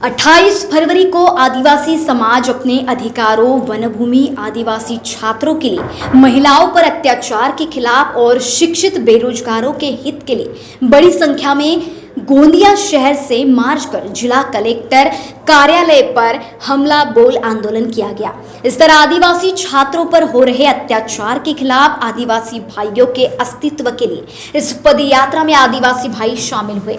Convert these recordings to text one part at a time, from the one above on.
28 फरवरी को आदिवासी समाज अपने अधिकारों, वनभूमि, आदिवासी छात्रों के लिए, महिलाओं पर अत्याचार के खिलाफ और शिक्षित बेरोजगारों के हित के लिए बड़ी संख्या में गोंदिया शहर से मार्च कर जिला कलेक्टर कार्यालय पर हमला बोल आंदोलन किया गया। इस तरह आदिवासी छात्रों पर हो रहे अत्याचार के खिलाफ आदिवासी भाइयों के अस्तित्व के लिए इस पदयात्रा में आदिवासी भाई शामिल हुए।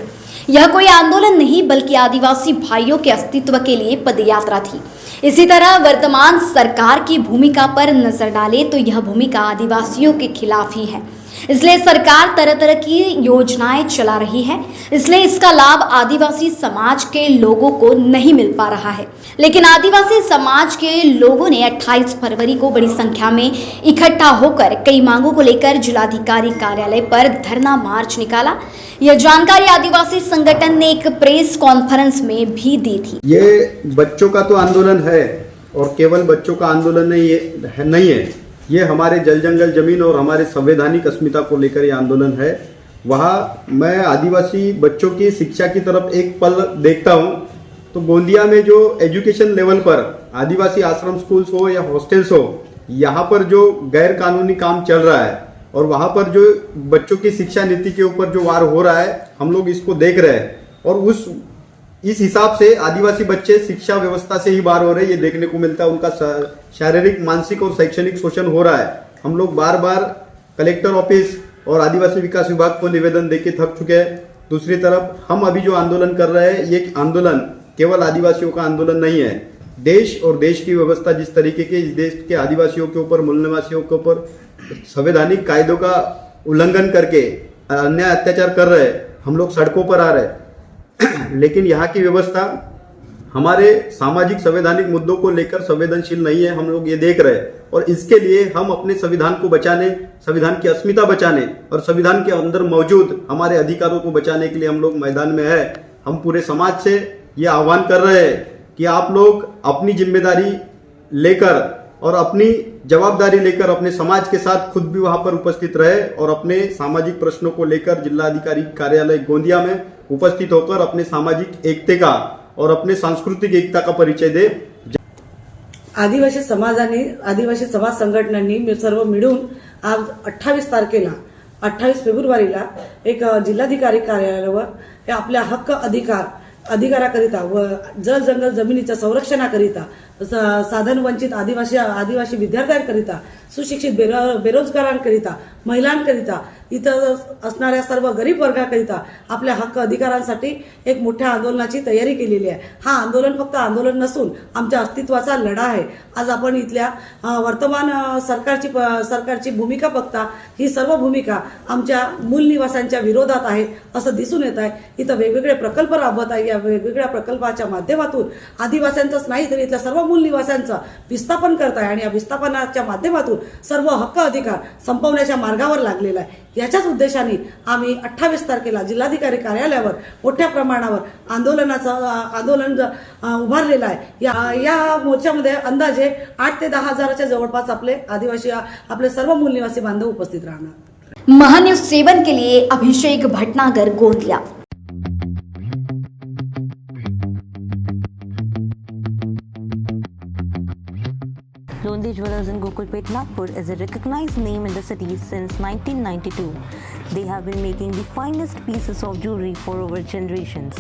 यह कोई आंदोलन नहीं बल्कि आदिवासी भाइयों के अस्तित्व के लिए पदयात्रा थी। इसी तरह वर्तमान सरकार की भूमिका पर नजर डाले तो यह भूमिका आदिवासियों के खिलाफ ही है। इसलिए सरकार तरह तरह की योजनाएं चला रही है, इसलिए इसका लाभ आदिवासी समाज के लोगों को नहीं मिल पा रहा है। लेकिन आदिवासी समाज के लोगों ने 28 फरवरी को बड़ी संख्या में इकट्ठा होकर कई मांगों को लेकर जिलाधिकारी कार्यालय पर धरना मार्च निकाला। यह जानकारी आदिवासी संगठन ने एक प्रेस कॉन्फ्रेंस में भी दी थी। ये बच्चों का तो आंदोलन है और केवल बच्चों का आंदोलन नहीं है, ये हमारे जल जंगल जमीन और हमारे संवैधानिक अस्मिता को लेकर ये आंदोलन है। वहाँ मैं आदिवासी बच्चों की शिक्षा की तरफ एक पल देखता हूँ तो गोंदिया में जो एजुकेशन लेवल पर आदिवासी आश्रम स्कूल्स हो या हॉस्टल्स हो, यहाँ पर जो गैर कानूनी काम चल रहा है और वहाँ पर जो बच्चों की शिक्षा नीति के ऊपर जो वार हो रहा है, हम लोग इसको देख रहे हैं और इस हिसाब से आदिवासी बच्चे शिक्षा व्यवस्था से ही बाहर हो रहे हैं, ये देखने को मिलता है। उनका शारीरिक, मानसिक और शैक्षणिक शोषण हो रहा है। हम लोग बार बार कलेक्टर ऑफिस और आदिवासी विकास विभाग को निवेदन देके थक चुके हैं। दूसरी तरफ हम अभी जो आंदोलन कर रहे हैं, ये आंदोलन केवल आदिवासियों का आंदोलन नहीं है। देश और देश की व्यवस्था जिस तरीके के इस देश के आदिवासियों के ऊपर, मूल निवासियों के ऊपर संवैधानिक कायदों का उल्लंघन करके अन्याय अत्याचार कर रहे हैं, हम लोग सड़कों पर आ रहे हैं। लेकिन यहाँ की व्यवस्था हमारे सामाजिक संवैधानिक मुद्दों को लेकर संवेदनशील नहीं है, हम लोग ये देख रहे हैं। और इसके लिए हम अपने संविधान को बचाने, संविधान की अस्मिता बचाने और संविधान के अंदर मौजूद हमारे अधिकारों को बचाने के लिए हम लोग मैदान में है। हम पूरे समाज से ये आह्वान कर रहे हैं कि आप लोग अपनी जिम्मेदारी लेकर और अपनी जवाबदारी लेकर अपने समाज के साथ खुद भी वहां पर उपस्थित रहे और अपने सामाजिक प्रश्नों को लेकर जिलाधिकारी कार्यालय गोंदिया में उपस्थित होकर अपने सामाजिक एकते का और अपने सांस्कृतिक एकता का परिचय दे। आदिवासी समाजाने, आदिवासी समाज संघटनांनी सर्व मिळून आज 28 तारखेला 28 फेब्रुवारीला एक जिल्हाधिकारी कार्यालयावर हे आपल्या हक्क अधिकाराकरिता व जल जंगल जमिनीच्या संरक्षणाकरिता, साधन वंचित आदिवासी विद्यार्थ्यांकरिता, सुशिक्षित बेरोजगारांकरिता, महिलांकरिता, इथं असणाऱ्या सर्व गरीब वर्गाकरिता आपल्या हक्क अधिकारांसाठी एक मोठ्या आंदोलनाची तयारी केलेली आहे। हा आंदोलन फक्त आंदोलन नसून आमच्या अस्तित्वाचा लढा आहे। आज आपण इथल्या वर्तमान सरकारची भूमिका बघता ही सर्व भूमिका आमच्या मूल निवासांच्या विरोधात आहे असं दिसून येत आहे। इथं वेगवेगळे प्रकल्प राबवत आहे। या वेगवेगळ्या प्रकल्पाच्या माध्यमातून आदिवासींचंच नाही तर इथल्या सर्व मूल निवासांचं विस्थापन करत आहे आणि या विस्थापनाच्या माध्यमातून सर्व हक्क अधिकार संपवण्याच्या मार्गावर लागलेला आहे। याच्याच उद्देशाने आम्ही 28 तारखेला जिल्हाधिकारी कार्यालयावर मोठ्या प्रमाणावर आंदोलन उभारलेलं आहे। या मोर्चामध्ये अंदाजे 8 ते 10 हजाराच्या जवळपास आपले सर्व मूल निवासी बांधव उपस्थित राहणार। महान्यूज 7 के लिए अभिषेक Bhatnagar, Gondia. Londi Jewellers in Gokulpet, Nagpur is a recognized name in the city since 1992. They have been making the finest pieces of jewelry for over generations.